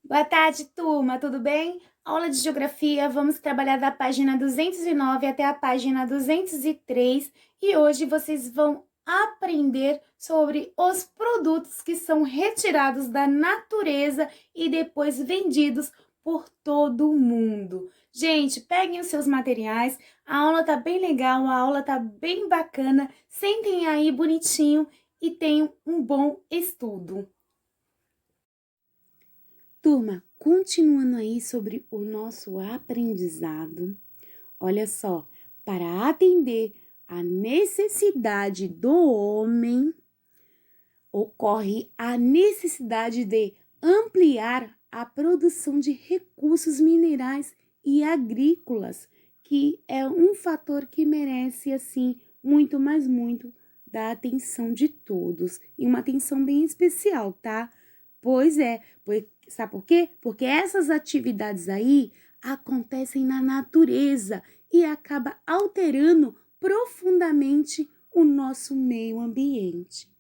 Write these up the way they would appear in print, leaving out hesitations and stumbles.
Boa tarde, turma, tudo bem? Aula de Geografia, vamos trabalhar da página 209 até a página 203 e hoje vocês vão aprender sobre os produtos que são retirados da natureza e depois vendidos por todo o mundo. Gente, peguem os seus materiais, a aula tá bem legal, a aula tá bem bacana, sentem aí bonitinho e tenham um bom estudo. Turma, continuando aí sobre o nosso aprendizado, olha só, para atender a necessidade do homem, ocorre a necessidade de ampliar a produção de recursos minerais e agrícolas, que é um fator que merece, assim, muito, mas muito da atenção de todos, e uma atenção bem especial, tá? Pois é, sabe por quê? Porque essas atividades aí acontecem na natureza e acaba alterando profundamente o nosso meio ambiente.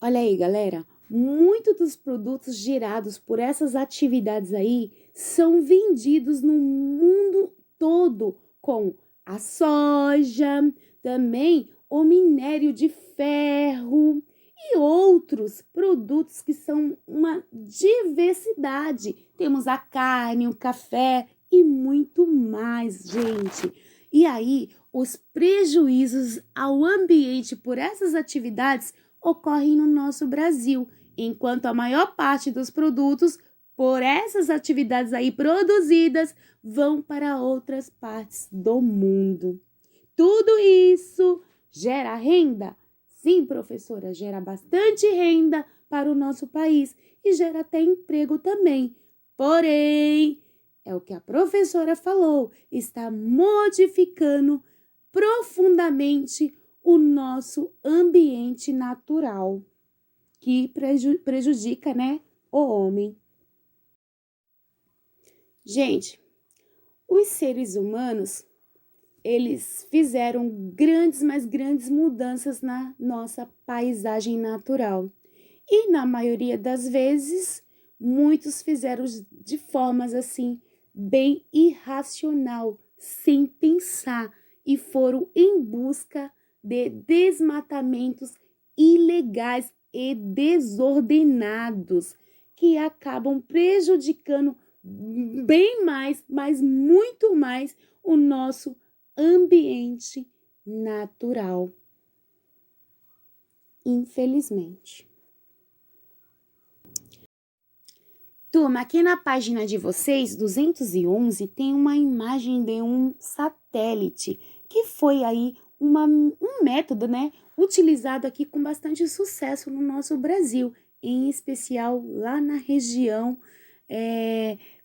Olha aí, galera, muitos dos produtos gerados por essas atividades aí são vendidos no mundo todo, com a soja, também o minério de ferro e outros produtos que são uma diversidade. Temos a carne, o café e muito mais, gente. E aí, os prejuízos ao ambiente por essas atividades ocorrem no nosso Brasil, enquanto a maior parte dos produtos por essas atividades aí produzidas vão para outras partes do mundo. Tudo isso gera renda? Sim, professora, gera bastante renda para o nosso país e gera até emprego também. Porém, é o que a professora falou, está modificando profundamente o nosso ambiente natural, que prejudica, né, o homem. Gente, os seres humanos, eles fizeram grandes, mas grandes mudanças na nossa paisagem natural. E na maioria das vezes, muitos fizeram de formas assim, bem irracional, sem pensar, e foram em busca de desmatamentos ilegais e desordenados, que acabam prejudicando bem mais, mas muito mais, o nosso ambiente natural. Infelizmente. Turma, aqui na página de vocês, 211, tem uma imagem de um satélite, que foi aí um método, né, utilizado aqui com bastante sucesso no nosso Brasil, em especial lá na região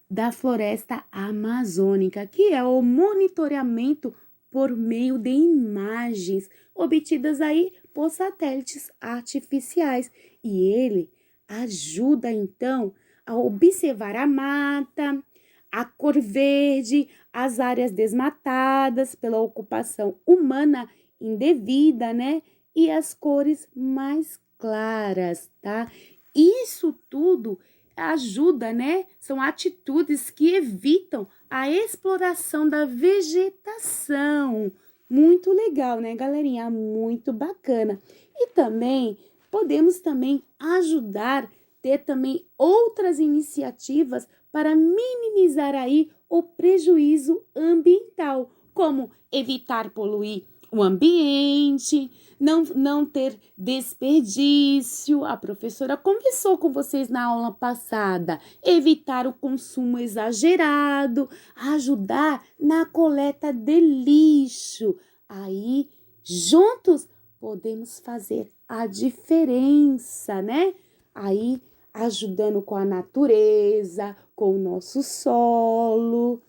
da floresta amazônica, que é o monitoramento por meio de imagens obtidas aí por satélites artificiais. E ele ajuda, então, a observar a mata, a cor verde, as áreas desmatadas pela ocupação humana indevida, né? E as cores mais claras, tá? Isso tudo ajuda, né? São atitudes que evitam a exploração da vegetação. Muito legal, né, galerinha? Muito bacana. E também podemos também ajudar, ter também outras iniciativas para minimizar aí o prejuízo ambiental, como evitar poluir o ambiente, não ter desperdício. A professora conversou com vocês na aula passada. Evitar o consumo exagerado, ajudar na coleta de lixo. Aí, juntos, podemos fazer a diferença, né? Aí, ajudando com a natureza, com o nosso solo.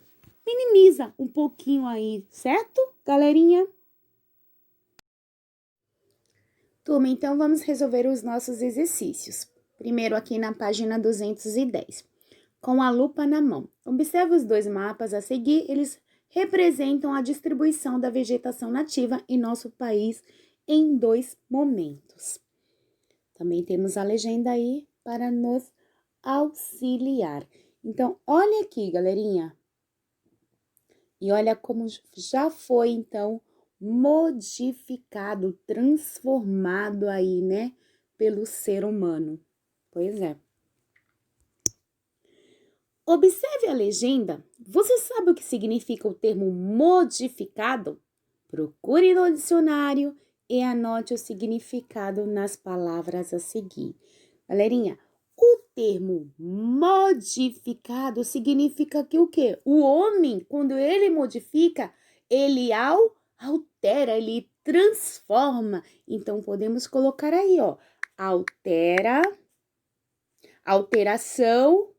Minimiza um pouquinho aí, certo, galerinha? Turma, então vamos resolver os nossos exercícios. Primeiro aqui na página 210. Com a lupa na mão. Observe os dois mapas a seguir, eles representam a distribuição da vegetação nativa em nosso país em 2 momentos. Também temos a legenda aí para nos auxiliar. Então, olha aqui, galerinha. E olha como já foi, então, modificado, transformado aí, né, pelo ser humano. Pois é. Observe a legenda. Você sabe o que significa o termo modificado? Procure no dicionário e anote o significado nas palavras a seguir. Galerinha, o termo modificado significa que o quê? O homem, quando ele modifica, ele altera, ele transforma. Então, podemos colocar aí, ó, altera, alteração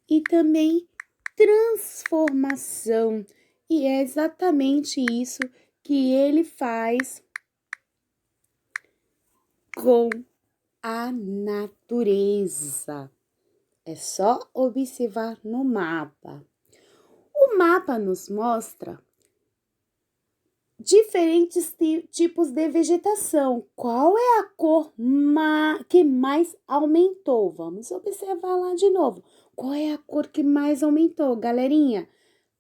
e também transformação. E é exatamente isso que ele faz com a natureza. É só observar no mapa. O mapa nos mostra diferentes tipos de vegetação. Qual é a cor que mais aumentou? Vamos observar lá de novo. Qual é a cor que mais aumentou, galerinha?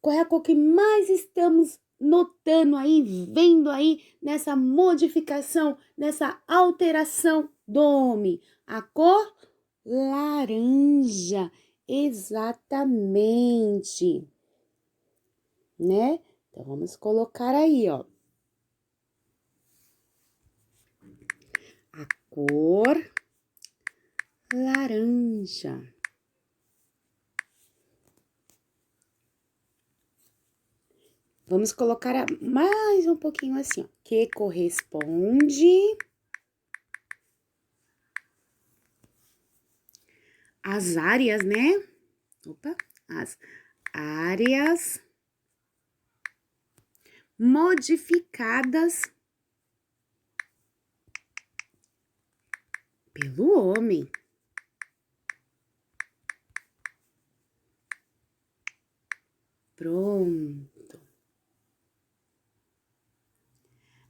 Qual é a cor que mais estamos notando aí, vendo aí nessa modificação, nessa alteração do homem? A cor laranja, exatamente, né? Então, vamos colocar aí, ó. A cor laranja. Vamos colocar mais um pouquinho assim, ó, que corresponde às áreas, né? Opa, as áreas modificadas pelo homem. Pronto.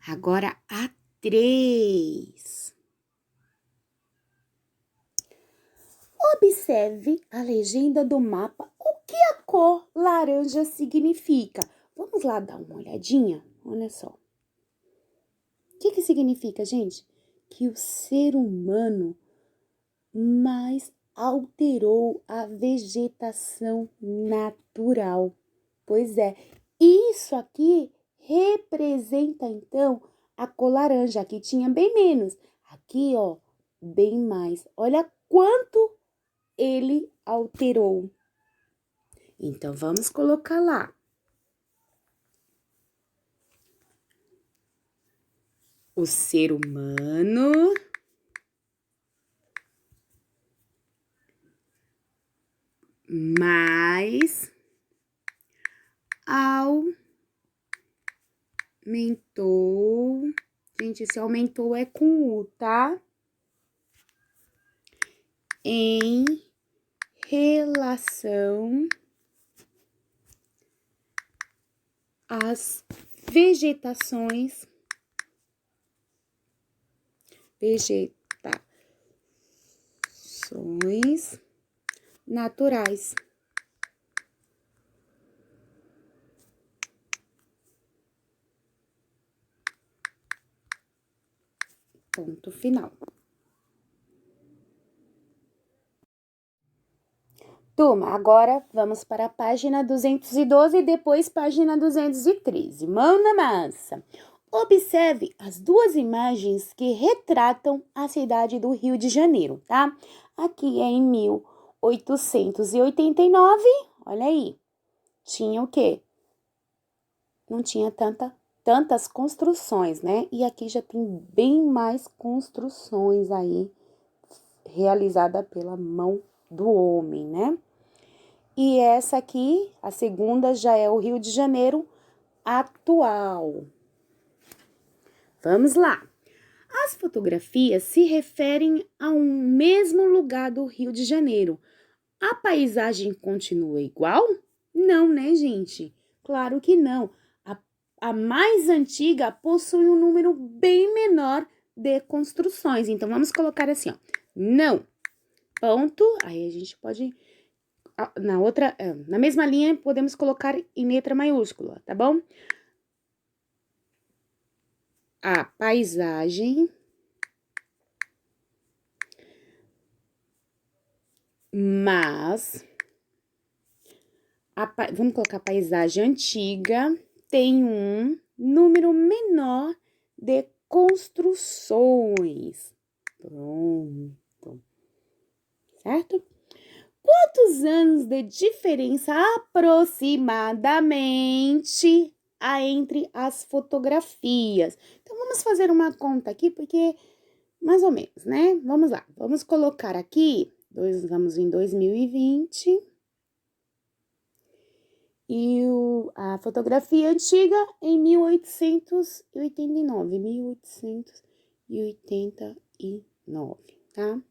Agora a 3. Observe a legenda do mapa. O que a cor laranja significa? Vamos lá dar uma olhadinha? Olha só. O que significa, gente? Que o ser humano mais alterou a vegetação natural. Pois é, isso aqui representa, então, a cor laranja. Aqui tinha bem menos. Aqui, ó, bem mais. Olha quanto ele alterou. Então, vamos colocar lá. O ser humano mais aumentou. Gente, esse aumentou é com U, tá? Em relação às vegetações naturais. Ponto final. Turma, agora vamos para a página 212 e depois página 213. Mão na massa. Observe as duas imagens que retratam a cidade do Rio de Janeiro, tá? Aqui é em 1889, olha aí. Tinha o quê? Não tinha tantas construções, né? E aqui já tem bem mais construções aí realizada pela mão do homem, né? E essa aqui, a segunda, já é o Rio de Janeiro atual. Vamos lá. As fotografias se referem a um mesmo lugar do Rio de Janeiro. A paisagem continua igual? Não, né, gente? Claro que não. A mais antiga possui um número bem menor de construções. Então, vamos colocar assim, ó. Não. ponto, aí a gente pode, na mesma linha, podemos colocar em letra maiúscula, tá bom? A paisagem, mas, vamos colocar paisagem antiga, tem um número menor de construções. Pronto. Certo? Quantos anos de diferença aproximadamente há entre as fotografias? Então, vamos fazer uma conta aqui, porque mais ou menos, né? Vamos lá, vamos colocar aqui, vamos em 2020, e a fotografia antiga em 1889, tá?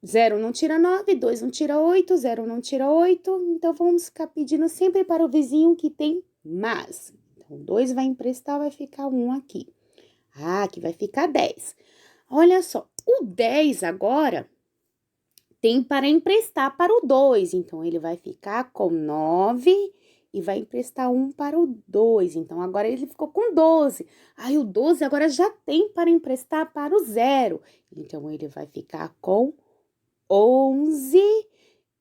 0 não tira 9, 2 não tira 8, 0 não tira 8, então vamos ficar pedindo sempre para o vizinho que tem mais. Então, 2 vai emprestar, vai ficar 1 aqui. Ah, aqui vai ficar 10. Olha só, o 10 agora tem para emprestar para o 2, então ele vai ficar com 9 e vai emprestar 1 para o 2, então agora ele ficou com 12. Aí o 12 agora já tem para emprestar para o 0, então ele vai ficar com 11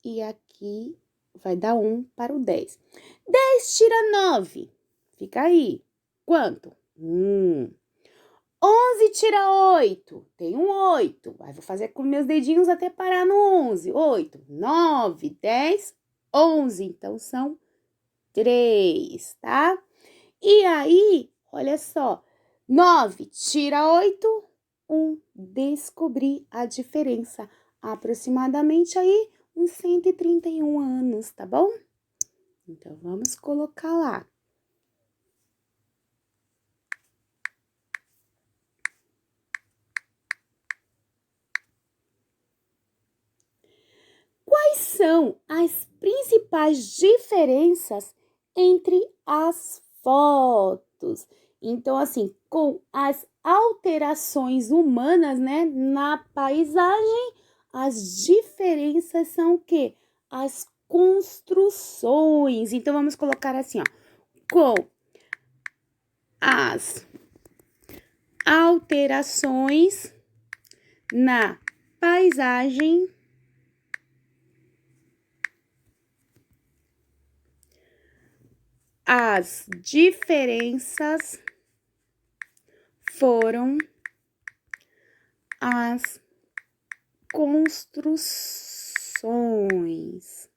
e aqui vai dar 1 para o 10. 10 tira 9, fica aí, quanto? 11 tira 8, tem um 8. Aí vou fazer com meus dedinhos até parar no 11. 8, 9, 10, 11. Então, são 3, tá? E aí, olha só, 9 tira 8, 1. Descobri a diferença. Aproximadamente aí, uns 131 anos, tá bom? Então, vamos colocar lá. Quais são as principais diferenças entre as fotos? Então, assim, com as alterações humanas, né, na paisagem, as diferenças são o quê? As construções. Então, vamos colocar assim, ó, com as alterações na paisagem, as diferenças foram as construções.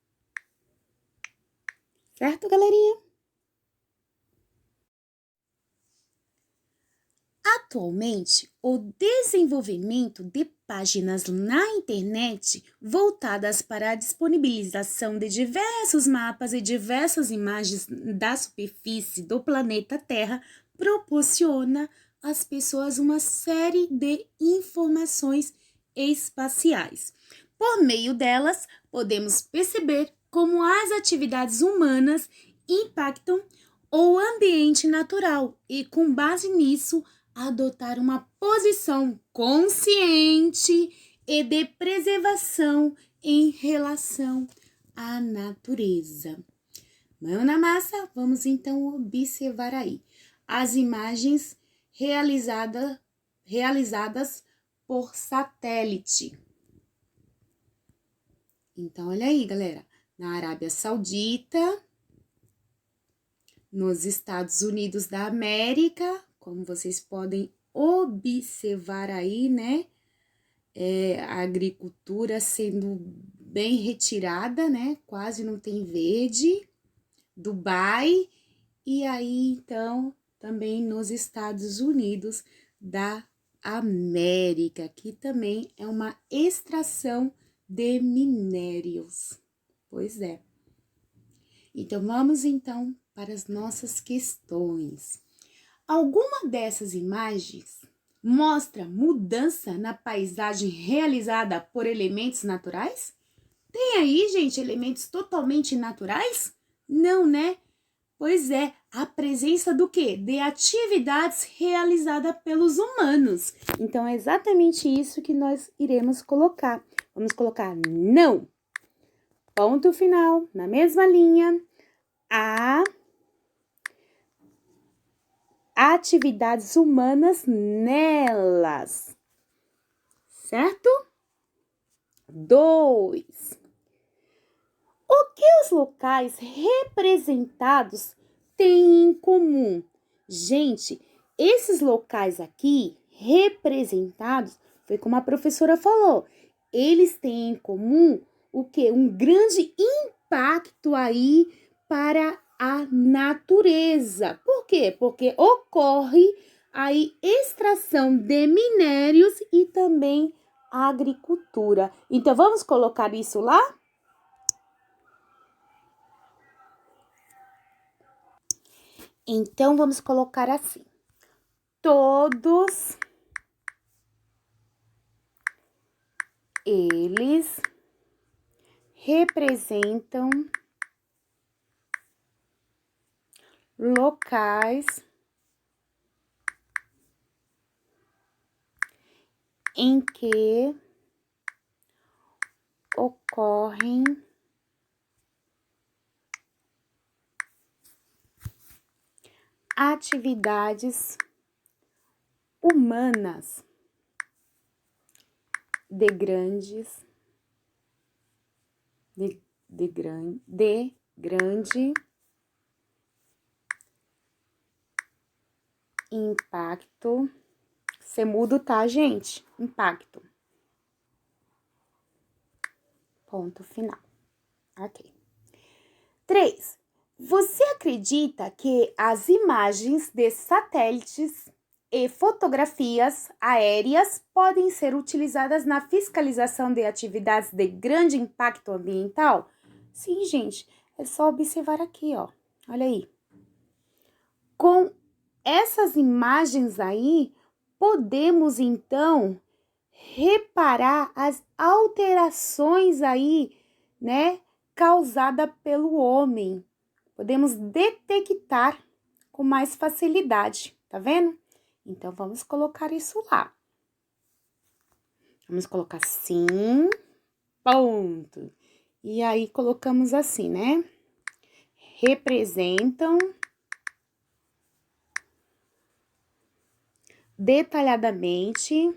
Certo, galerinha? Atualmente, o desenvolvimento de páginas na internet voltadas para a disponibilização de diversos mapas e diversas imagens da superfície do planeta Terra proporciona às pessoas uma série de informações espaciais. Por meio delas, podemos perceber como as atividades humanas impactam o ambiente natural e, com base nisso, adotar uma posição consciente e de preservação em relação à natureza. Mão na massa, vamos então observar aí as imagens realizadas por satélite. Então, olha aí, galera, na Arábia Saudita, nos Estados Unidos da América, como vocês podem observar aí, né? A agricultura sendo bem retirada, né? Quase não tem verde. Dubai, e aí, então, também nos Estados Unidos da América, que também é uma extração de minérios. Pois é. Então, vamos então para as nossas questões. Alguma dessas imagens mostra mudança na paisagem realizada por elementos naturais? Tem aí, gente, elementos totalmente naturais? Não, né? Pois é, a presença do quê? De atividades realizadas pelos humanos. Então, é exatamente isso que nós iremos colocar. Vamos colocar não. Ponto final, na mesma linha. A atividades humanas nelas. Certo? 2. O que os locais representados têm em comum? Gente, esses locais aqui representados, foi como a professora falou, eles têm em comum o quê? Um grande impacto aí para a natureza. Por quê? Porque ocorre aí extração de minérios e também agricultura. Então, vamos colocar isso lá? Então, vamos colocar assim. Todos eles representam locais em que ocorrem atividades humanas de grande impacto. Você muda, tá, gente? Impacto. Ponto final. Ok. 3. Você acredita que as imagens de satélites e fotografias aéreas podem ser utilizadas na fiscalização de atividades de grande impacto ambiental? Sim, gente, é só observar aqui, ó. Olha aí. Com essas imagens aí, podemos então reparar as alterações aí, né, causada pelo homem. Podemos detectar com mais facilidade, tá vendo? Então, vamos colocar isso lá. Vamos colocar sim, ponto. E aí, colocamos assim, né? Representam detalhadamente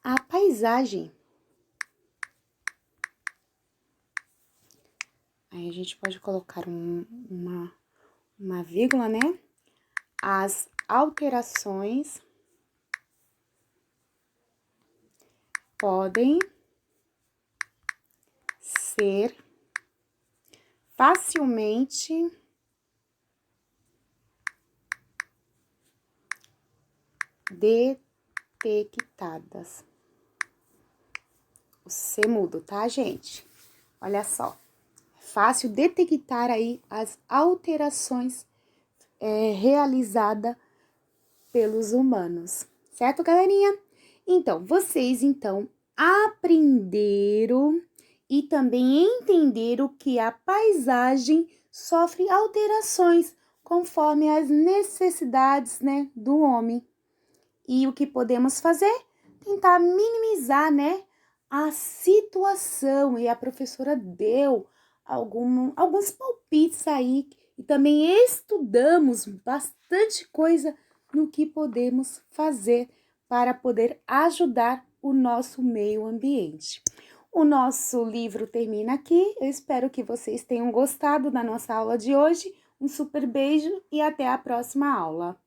a paisagem. Aí a gente pode colocar uma vírgula, né? As alterações podem ser facilmente detectadas. O C mudo, tá, gente? Olha só. É fácil detectar aí as alterações realizadas pelos humanos. Certo, galerinha? Então, vocês, aprenderam e também entenderam que a paisagem sofre alterações conforme as necessidades, né, do homem. E o que podemos fazer? Tentar minimizar, né, a situação. E a professora deu alguns palpites aí. E também estudamos bastante coisa no que podemos fazer para poder ajudar o nosso meio ambiente. O nosso livro termina aqui. Eu espero que vocês tenham gostado da nossa aula de hoje. Um super beijo e até a próxima aula.